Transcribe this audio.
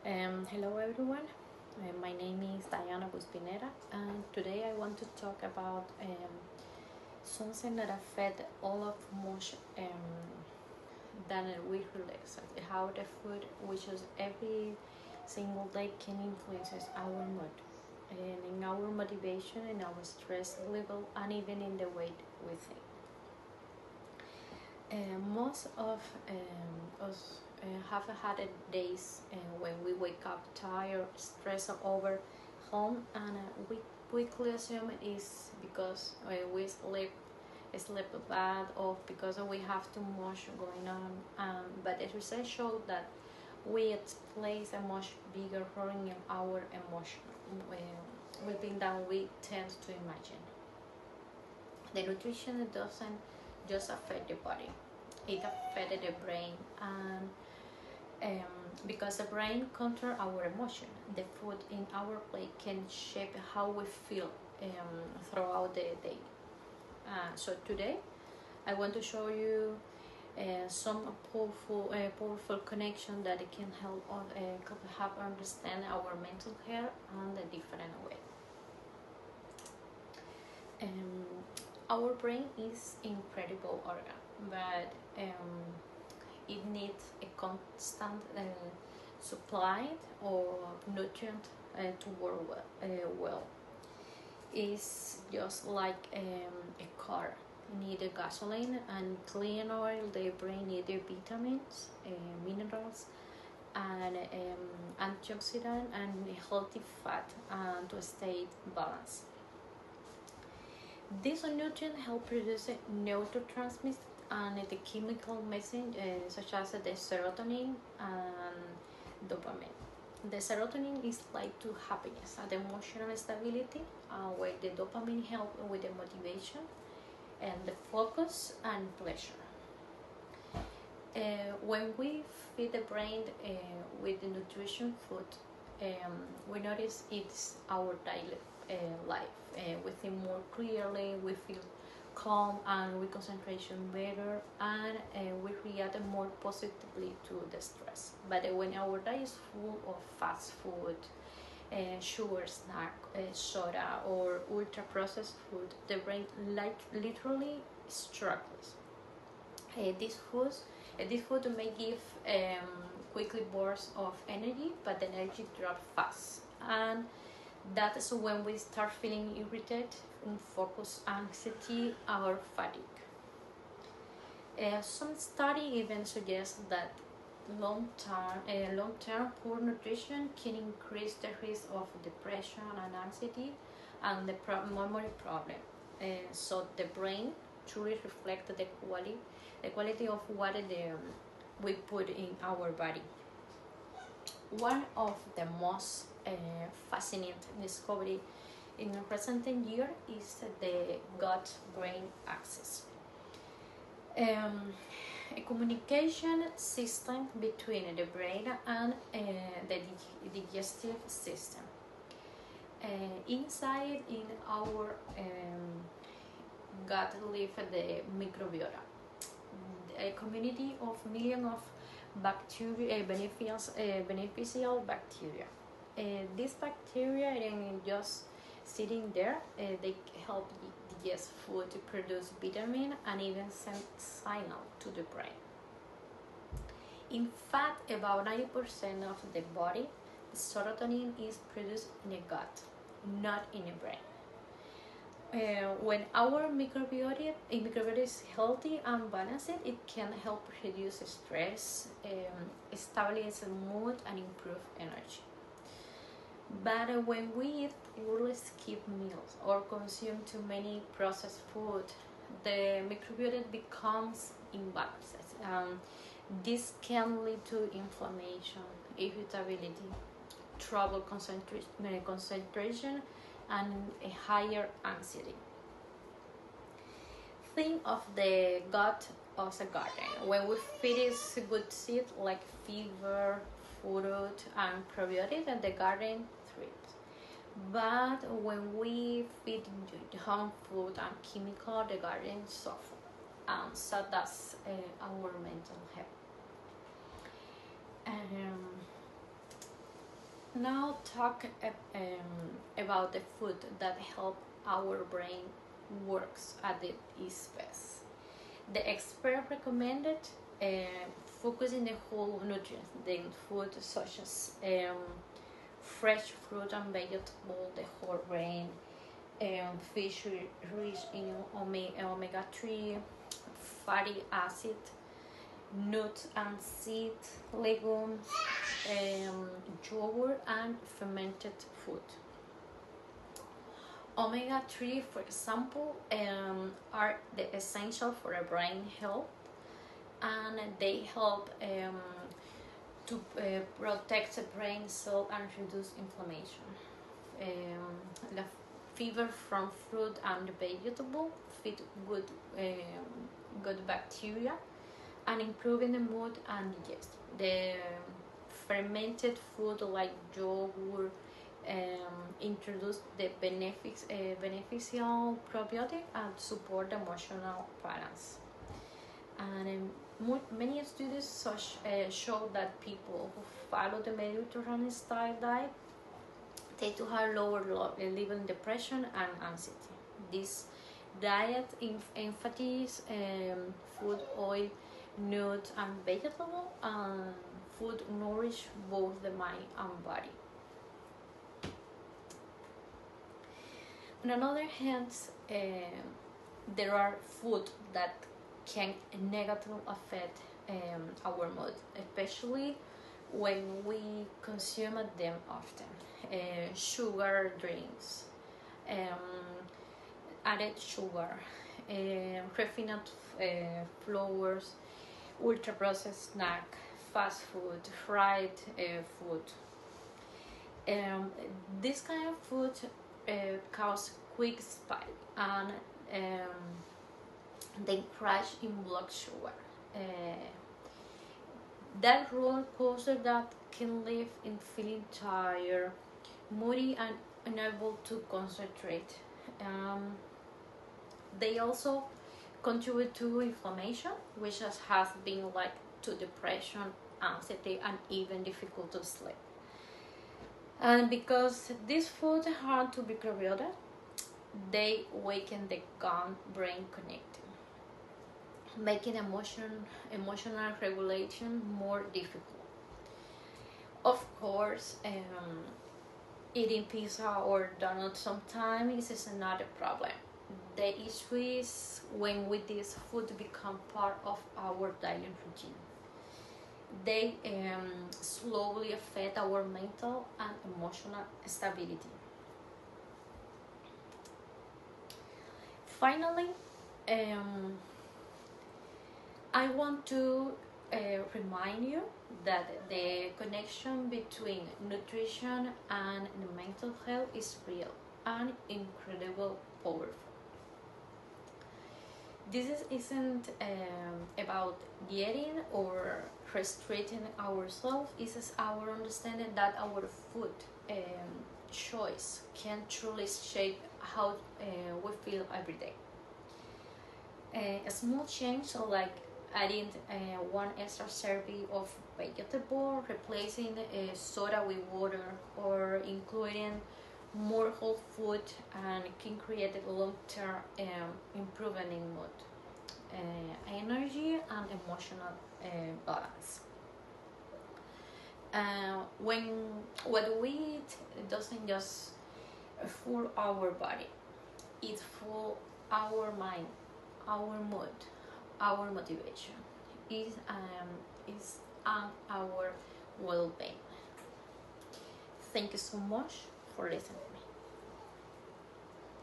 Hello everyone, my name is Diana Guspinera, and today I want to talk about something that affect all of much than we realize. How the food we choose every single day can influence our mood, and in our motivation, in our stress level, and even in the way we think. Most of us have had days when we wake up tired, stressed over home, and we quickly assume it is because we sleep bad or because we have too much going on. But the research showed that we plays a much bigger role in our emotional well-being than we tend to imagine. The nutrition doesn't just affect the body, it affected the brain, and because the brain controls our emotion, the food in our plate can shape how we feel throughout the day. So today I want to show you some powerful connection that it can help understand our mental health and a different way. Um, our brain is incredible organ, but it needs a constant supply of nutrient to work well. It's just like a car. You need a gasoline and clean oil. The brain needs vitamins, minerals, and antioxidant and healthy fat to stay balanced. These nutrients help produce neurotransmitters and the chemical message such as the serotonin and dopamine. The serotonin is like to happiness and emotional stability, while the dopamine helps with the motivation and the focus and pleasure. When we feed the brain with the nutrition food, we notice it's our daily life. We think more clearly, we feel calm, and we concentration better, and we react more positively to the stress. But when our diet is full of fast food, sugar snack, soda, or ultra processed food, the brain literally struggles. This food may give quickly bursts of energy, but the energy drops fast, and that is when we start feeling irritated, focus, anxiety, or fatigue. Some study even suggest that long-term poor nutrition can increase the risk of depression and anxiety and the memory problem. So the brain truly reflects the quality of what we put in our body. One of the most fascinating discovery in the present year is the gut-brain axis, a communication system between the brain and the digestive system. Inside in our gut live the microbiota, a community of millions of bacteria, beneficial bacteria. These bacteria are just sitting there. They help digest food to produce vitamin and even send signal to the brain. In fact, about 90% of the body, serotonin is produced in the gut, not in the brain. When our microbiota is healthy and balanced, it can help reduce stress, stabilize mood, and improve energy. But when we eat or skip meals or consume too many processed food, the microbiota becomes imbalanced. This can lead to inflammation, irritability, trouble concentration, and a higher anxiety. Think of the gut as a garden. When we feed it good seeds like fiber, fruit, and probiotics, and the garden thrives. But when we feed harmful food and chemical, the garden suffers. So that's our mental health. now talk about the food that help our brain works at its best. The expert recommended focusing the whole nutrients, the food such as fresh fruit and vegetable, the whole grain, fish rich in omega-3, fatty acid, nuts and seeds, legumes, yogurt, and fermented food. Omega-3, for example, are the essential for a brain health, and they help to protect the brain cell and reduce inflammation. The fiber from fruit and vegetable feed good bacteria and improving the mood and digestion. The fermented food like yogurt introduce the beneficial probiotic and support emotional balance. And many studies show that people who follow the Mediterranean style diet tend to have lower level of depression and anxiety. This diet emphasizes food, oil, nuts, and vegetable, and food nourish both the mind and body. On another hand, there are food that can negatively affect our mood, especially when we consume them often. Sugar drinks, added sugar, refined flours, ultra processed snack, fast food, fried food. This kind of food cause quick spike and they crash in blood sugar. That roller coaster that can leave in feeling tired, moody, and unable to concentrate. They also contribute to inflammation, which has been linked to depression, anxiety, and even difficult to sleep. And because these foods are hard to be microbiota, they weaken the gut-brain connecting, making emotional regulation more difficult. Of course, eating pizza or donuts sometimes is not a problem. The issue is when this food become part of our daily routine. They slowly affect our mental and emotional stability. Finally, I want to remind you that the connection between nutrition and mental health is real and incredibly powerful. This isn't about dieting or restricting ourselves. It is our understanding that our food choice can truly shape how we feel every day. A small change like adding one extra serving of vegetable, replacing soda with water, or including more whole food and can create a long-term improvement in mood, energy, and emotional balance. When what we eat doesn't just fool our body, it fools our mind, our mood, our motivation, is our well-being. Thank you so much for listening.